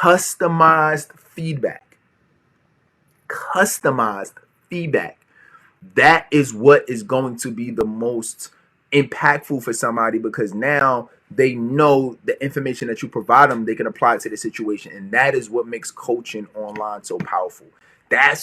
customized feedback. Customized feedback. That is what is going to be the most impactful for somebody, because now they know the information that you provide them, they can apply it to the situation. And that is what makes coaching online so powerful. That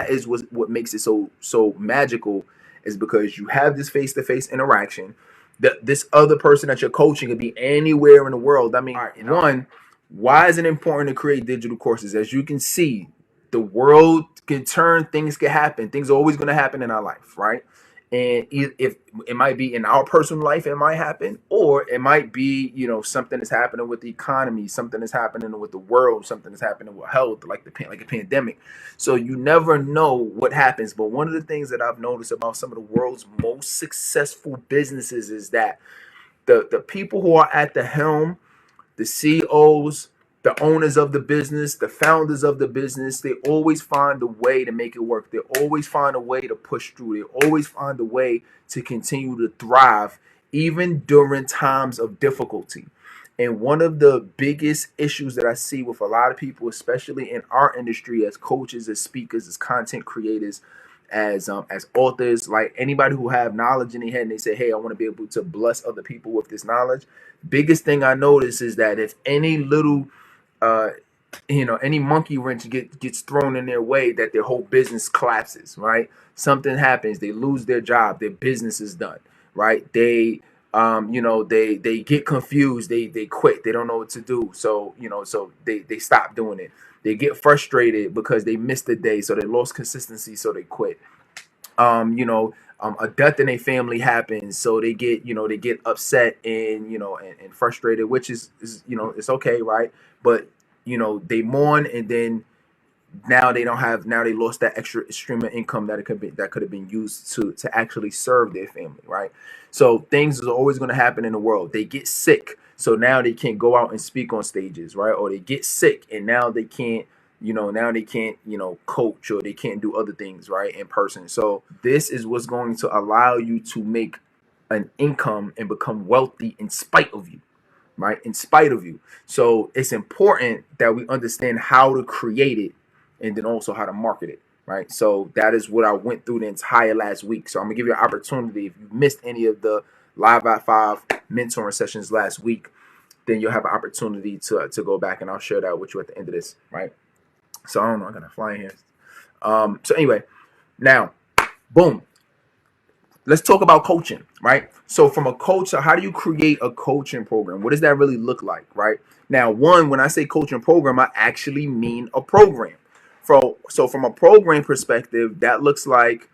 is what makes it so magical, is because you have this face-to-face interaction. This other person that you're coaching could be anywhere in the world. I mean, one, why is it important to create digital courses? As you can see, the world can turn, things can happen, things are always going to happen in our life, right? And if it might be in our personal life, it might happen, or it might be, something is happening with the economy, something is happening with the world, something is happening with health, like a pandemic. So you never know what happens. But one of the things that I've noticed about some of the world's most successful businesses is that the people who are at the helm, the CEOs, the owners of the business, the founders of the business, they always find a way to make it work. They always find a way to push through. They always find a way to continue to thrive, even during times of difficulty. And one of the biggest issues that I see with a lot of people, especially in our industry, as coaches, as speakers, as content creators, as authors, like anybody who have knowledge in their head and they say, hey, I want to be able to bless other people with this knowledge. Biggest thing I notice is that if any little uh any monkey wrench gets thrown in their way, that their whole business collapses, right? Something happens, they lose their job, their business is done, right? They get confused, they quit, they don't know what to do. So they stop doing it. They get frustrated because they missed the day, so they lost consistency, so they quit. A death in a family happens, so they get upset and frustrated, which is it's okay, right? But they mourn, and then now they lost that extra stream of income that could have been used to actually serve their family, right? So things are always going to happen in the world. They get sick, so now they can't go out and speak on stages, right? Or they get sick and now they can't coach, or they can't do other things, right, in person. So this is what's going to allow you to make an income and become wealthy in spite of you, right? In spite of you. So it's important that we understand how to create it, and then also how to market it, right? So that is what I went through the entire last week. So I'm gonna give you an opportunity. If you missed any of the Live at 5 mentoring sessions last week, then you'll have an opportunity to go back, and I'll share that with you at the end of this, right? So I don't know, I'm gonna fly in here. So anyway, now, boom. Let's talk about coaching, right? So from a coach, so how do you create a coaching program? What does that really look like, right? Now, one, when I say coaching program, I actually mean a program. So from a program perspective, that looks like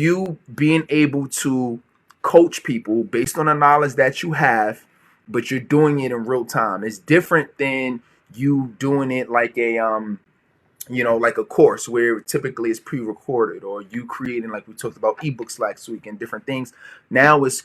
you being able to coach people based on the knowledge that you have, but you're doing it in real time. It's different than you doing it like a course where typically it's pre-recorded, or you creating, like we talked about, ebooks last week and different things. Now it's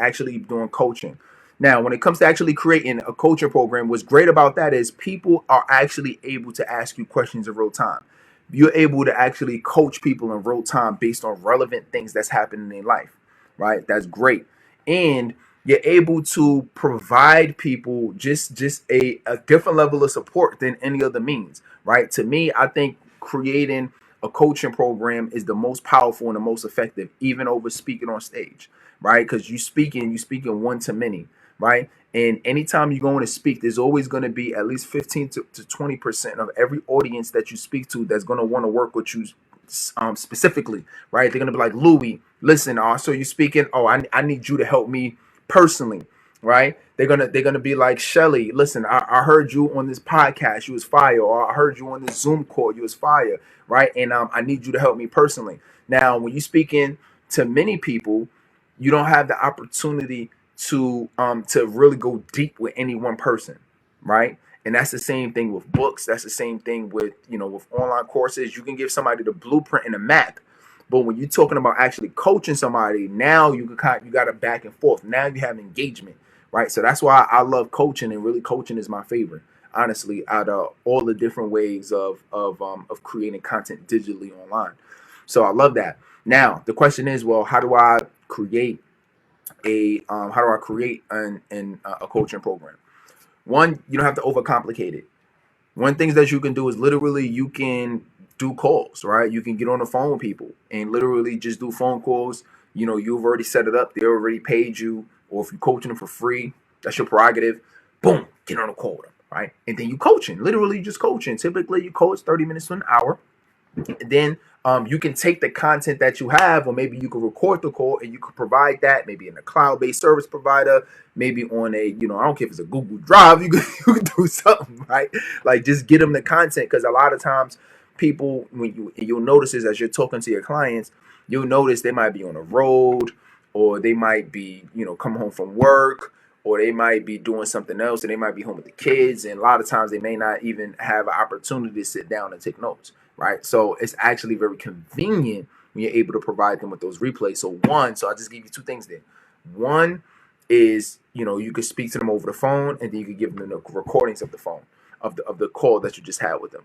actually doing coaching. Now, when it comes to actually creating a coaching program, what's great about that is people are actually able to ask you questions in real time. You're able to actually coach people in real time based on relevant things that's happening in their life, right? That's great. And you're able to provide people just a different level of support than any other means, right? To me, I think creating a coaching program is the most powerful and the most effective, even over speaking on stage, right? Because you speaking one to many, right? And anytime you're going to speak, there's always going to be at least 15 to 20% of every audience that you speak to that's going to want to work with you specifically, right? They're going to be like, Louis, listen, so you speaking, I need you to help me personally, right? They're gonna be like, Shelly, listen, I heard you on this podcast, you was fire, or I heard you on this Zoom call, you was fire, right? And I need you to help me personally. Now, when you speaking to many people, you don't have the opportunity to really go deep with any one person, right? And that's the same thing with books. That's the same thing with with online courses. You can give somebody the blueprint and the map, but when you're talking about actually coaching somebody, now you got a back and forth. Now you have engagement, right? So that's why I love coaching, and really coaching is my favorite, honestly, out of all the different ways of creating content digitally online. So I love that. Now the question is, well, how do I create a coaching program? One, you don't have to overcomplicate it. One thing that you can do is literally you can do calls, right? You can get on the phone with people and literally just do phone calls. You've already set it up. They already paid you. Or if you're coaching them for free, that's your prerogative. Boom, get on a call with them, right? And then you coaching, literally just coaching. Typically you coach 30 minutes to an hour. Then you can take the content that you have, or maybe you can record the call and you can provide that maybe in a cloud-based service provider, maybe on a, I don't care if it's a Google Drive, you can do something, right? Like just get them the content, because a lot of times people, when you'll notice is as you're talking to your clients, you'll notice they might be on the road, or they might be, coming home from work, or they might be doing something else, and they might be home with the kids, and a lot of times they may not even have an opportunity to sit down and take notes, right? So it's actually very convenient when you're able to provide them with those replays. So I'll just give you two things there. One is, you could speak to them over the phone, and then you could give them the recordings of the phone, of the call that you just had with them.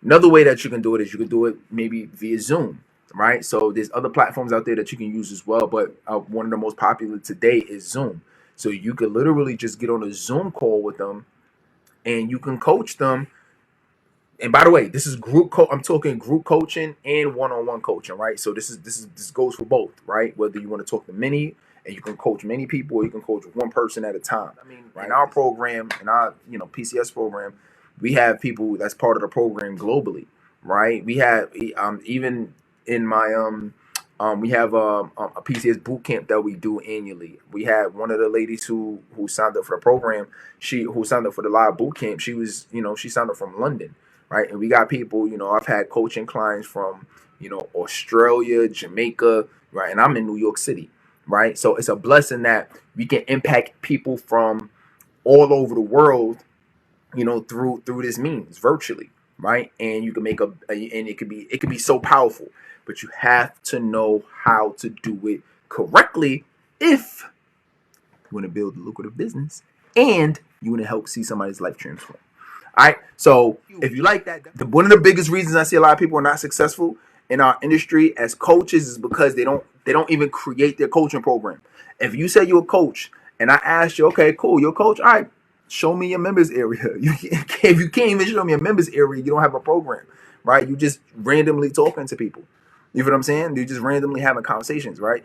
Another way that you can do it is you can do it maybe via Zoom, right? So there's other platforms out there that you can use as well, but one of the most popular today is Zoom. So you could literally just get on a Zoom call with them, and you can coach them. And by the way, this is I'm talking group coaching and one-on-one coaching, right? So this goes for both, right? Whether you want to talk to many and you can coach many people, or you can coach one person at a time. I mean, right? In our program, in our PCS program, we have people that's part of the program globally, right? We have even in my we have a PCS boot camp that we do annually. We have one of the ladies who signed up for the program. Who signed up for the live boot camp. She was, she signed up from London, right? And we got people, I've had coaching clients from, Australia, Jamaica, right? And I'm in New York City, right? So it's a blessing that we can impact people from all over the world, through this means virtually, right? And you can and it could be so powerful, but you have to know how to do it correctly if you want to build a lucrative business and you want to help see somebody's life transform. All right. So if you like that, one of the biggest reasons I see a lot of people are not successful in our industry as coaches is because they don't even create their coaching program. If you say you're a coach and I asked you, okay, cool, you're a coach. All right, show me your members area. If you can't even show me a members area, you don't have a program, right? You just randomly talking to people. You know what I'm saying? You're just randomly having conversations, right?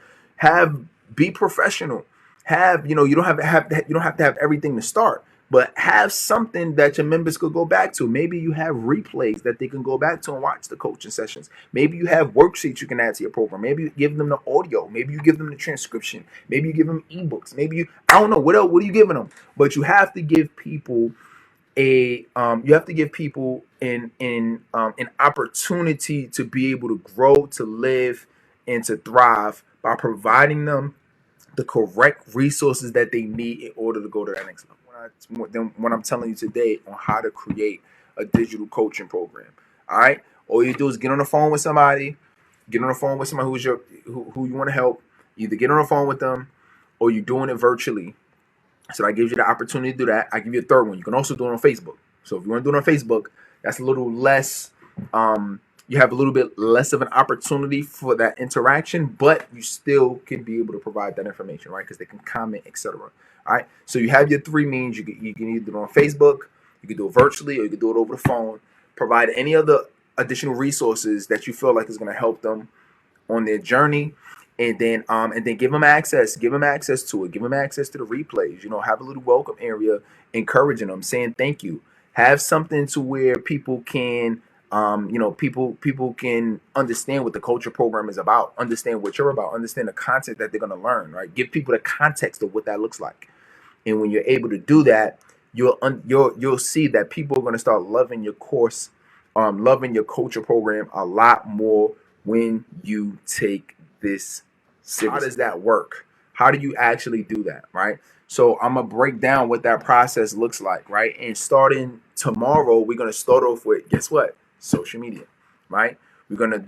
Be professional. You don't have to have everything to start, but have something that your members could go back to. Maybe you have replays that they can go back to and watch the coaching sessions. Maybe you have worksheets you can add to your program. Maybe you give them the audio. Maybe you give them the transcription. Maybe you give them ebooks. I don't know what else. What are you giving them? But you have to give people an opportunity to be able to grow, to live, and to thrive by providing them the correct resources that they need in order to go to that next level. When I'm telling you today on how to create a digital coaching program. All right. All you do is get on the phone with somebody, who you want to help. Either get on the phone with them or you're doing it virtually. So that gives you the opportunity to do that. I give you a third one. You can also do it on Facebook. So if you want to do it on Facebook, that's a little less. You have a little bit less of an opportunity for that interaction, but you still can be able to provide that information, right? Because they can comment, etc. All right. So you have your three means. You can either do it on Facebook, you can do it virtually, or you can do it over the phone. Provide any other additional resources that you feel like is going to help them on their journey, and then give them access to it. Give them access to the replays. Have a little welcome area, encouraging them, saying thank you. Have something to where people can people can understand what the culture program is about, understand what you're about, understand the content that they're going to learn, right? Give people the context of what that looks like. And when you're able to do that, you'll see that people are going to start loving your course, loving your culture program a lot more when you take this seriously. How does that work? How do you actually do that, right? So I'm going to break down what that process looks like, right? And starting tomorrow, we're going to start off with, guess what? Social media, right? We're going to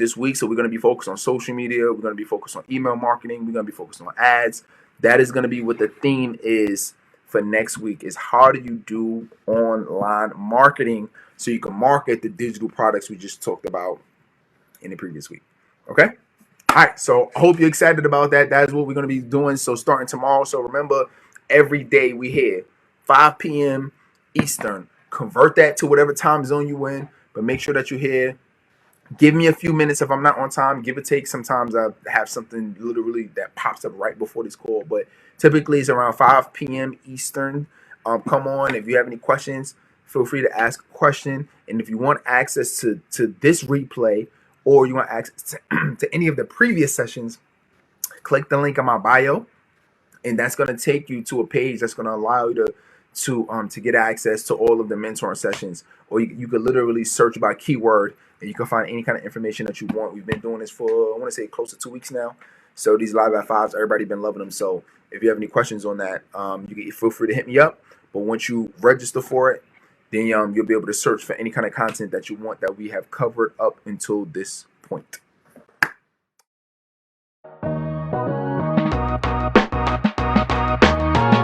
be focused on social media. We're going to be focused on email marketing. We're going to be focused on ads. That is going to be what the theme is for next week, is how do you do online marketing so you can market the digital products we just talked about in the previous week. Okay? All right, so I hope you're excited about that. That is what we're going to be doing. So starting tomorrow. So remember, every day we here, 5 p.m. Eastern. Convert that to whatever time zone you in, but make sure that you're here. Give me a few minutes if I'm not on time, give or take. Sometimes I have something literally that pops up right before this call, but typically it's around 5 p.m. Eastern. Come on. If you have any questions, feel free to ask a question. And if you want access to this replay, or you want access to any of the previous sessions, click the link in my bio, and that's going to take you to a page that's going to allow you to get access to all of the mentoring sessions. Or you could literally search by keyword, and you can find any kind of information that you want. We've been doing this for, I want to say, close to 2 weeks now. So these live at fives, everybody been loving them. So if you have any questions on that, you can feel free to hit me up. But once you register for it, then you'll be able to search for any kind of content that you want that we have covered up until this point.